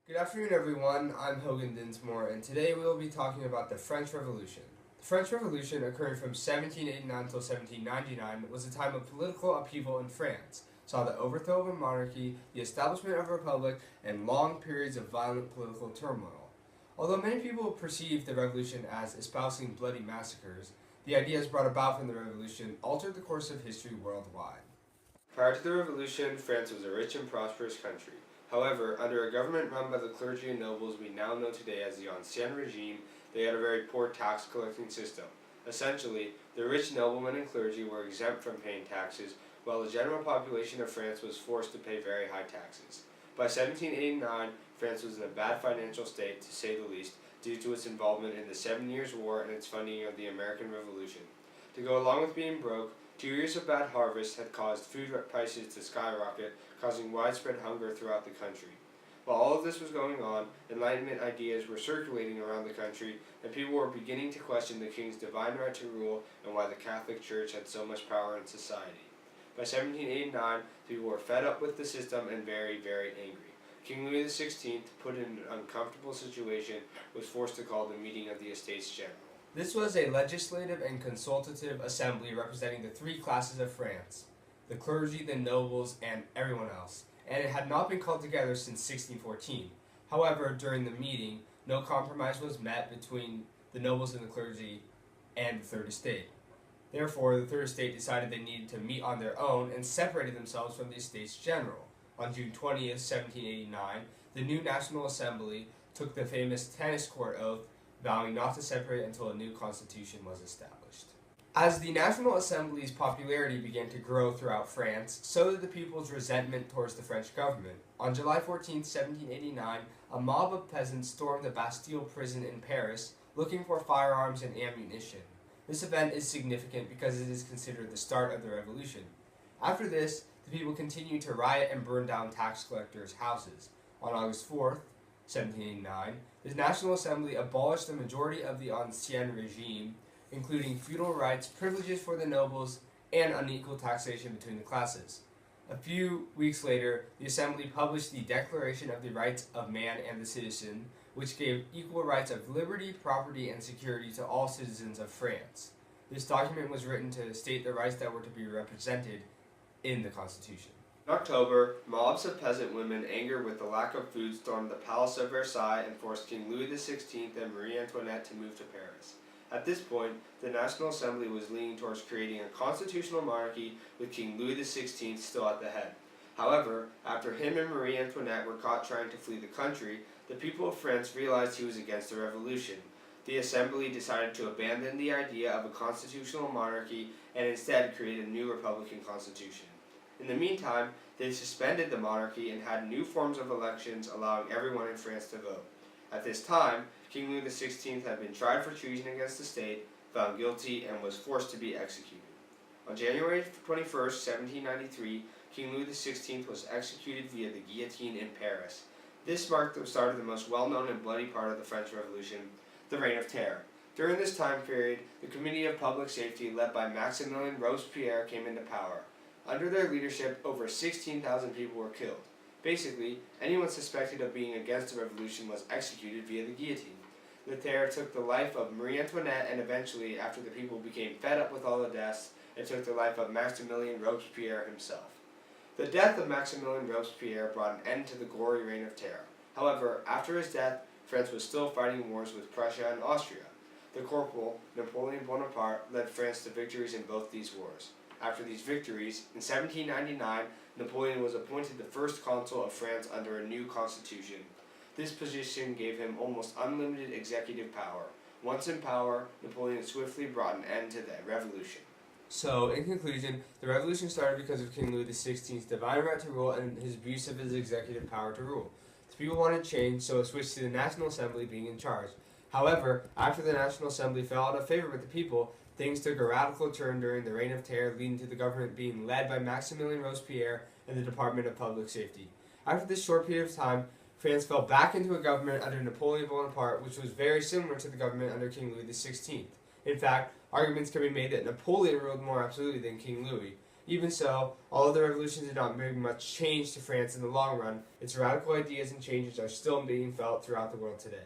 Good afternoon, everyone. I'm Hogan Dinsmore, and today we will be talking about the French Revolution. The French Revolution, occurring from 1789 until 1799, was a time of political upheaval in France, saw the overthrow of a monarchy, the establishment of a republic, and long periods of violent political turmoil. Although many people perceived the revolution as espousing bloody massacres, the ideas brought about from the revolution altered the course of history worldwide. Prior to the revolution, France was a rich and prosperous country. However, under a government run by the clergy and nobles we now know today as the Ancien Regime, they had a very poor tax collecting system. Essentially, the rich noblemen and clergy were exempt from paying taxes, while the general population of France was forced to pay very high taxes. By 1789, France was in a bad financial state, to say the least, due to its involvement in the 7 Years' War and its funding of the American Revolution. To go along with being broke, 2 years of bad harvest had caused food prices to skyrocket, causing widespread hunger throughout the country. While all of this was going on, Enlightenment ideas were circulating around the country, and people were beginning to question the king's divine right to rule and why the Catholic Church had so much power in society. By 1789, people were fed up with the system and very, very angry. King Louis XVI, put in an uncomfortable situation, was forced to call the meeting of the Estates General. This was a legislative and consultative assembly representing the three classes of France: the clergy, the nobles, and everyone else, and it had not been called together since 1614. However, during the meeting, no compromise was met between the nobles and the clergy and the Third Estate. Therefore, the Third Estate decided they needed to meet on their own and separated themselves from the Estates General. On June 20th, 1789, the new National Assembly took the famous tennis court oath, vowing not to separate until a new constitution was established. As the National Assembly's popularity began to grow throughout France, so did the people's resentment towards the French government. On July 14, 1789, a mob of peasants stormed the Bastille prison in Paris, looking for firearms and ammunition. This event is significant because it is considered the start of the revolution. After this, the people continued to riot and burn down tax collectors' houses. On August 4th, 1789, the National Assembly abolished the majority of the Ancien Regime, including feudal rights, privileges for the nobles, and unequal taxation between the classes. A few weeks later, the Assembly published the Declaration of the Rights of Man and the Citizen, which gave equal rights of liberty, property, and security to all citizens of France. This document was written to state the rights that were to be represented in the Constitution. In October, mobs of peasant women, angered with the lack of food, stormed the Palace of Versailles and forced King Louis XVI and Marie Antoinette to move to Paris. At this point, the National Assembly was leaning towards creating a constitutional monarchy with King Louis XVI still at the head. However, after him and Marie Antoinette were caught trying to flee the country, the people of France realized he was against the revolution. The Assembly decided to abandon the idea of a constitutional monarchy and instead create a new republican constitution. In the meantime, they suspended the monarchy and had new forms of elections allowing everyone in France to vote. At this time, King Louis XVI had been tried for treason against the state, found guilty, and was forced to be executed. On January 21st, 1793, King Louis XVI was executed via the guillotine in Paris. This marked the start of the most well-known and bloody part of the French Revolution, the Reign of Terror. During this time period, the Committee of Public Safety, led by Maximilien Robespierre, came into power. Under their leadership, over 16,000 people were killed. Basically, anyone suspected of being against the revolution was executed via the guillotine. The terror took the life of Marie Antoinette, and eventually, after the people became fed up with all the deaths, it took the life of Maximilien Robespierre himself. The death of Maximilien Robespierre brought an end to the gory reign of terror. However, after his death, France was still fighting wars with Prussia and Austria. The corporal, Napoleon Bonaparte, led France to victories in both these wars. After these victories, in 1799, Napoleon was appointed the first consul of France under a new constitution. This position gave him almost unlimited executive power. Once in power, Napoleon swiftly brought an end to the revolution. So, in conclusion, the revolution started because of King Louis XVI's divine right to rule and his abuse of his executive power to rule. The people wanted change, so it switched to the National Assembly being in charge. However, after the National Assembly fell out of favor with the people, things took a radical turn during the Reign of Terror, leading to the government being led by Maximilien Robespierre and the Department of Public Safety. After this short period of time, France fell back into a government under Napoleon Bonaparte, which was very similar to the government under King Louis XVI. In fact, arguments can be made that Napoleon ruled more absolutely than King Louis. Even so, although the revolution did not bring much change to France in the long run, its radical ideas and changes are still being felt throughout the world today.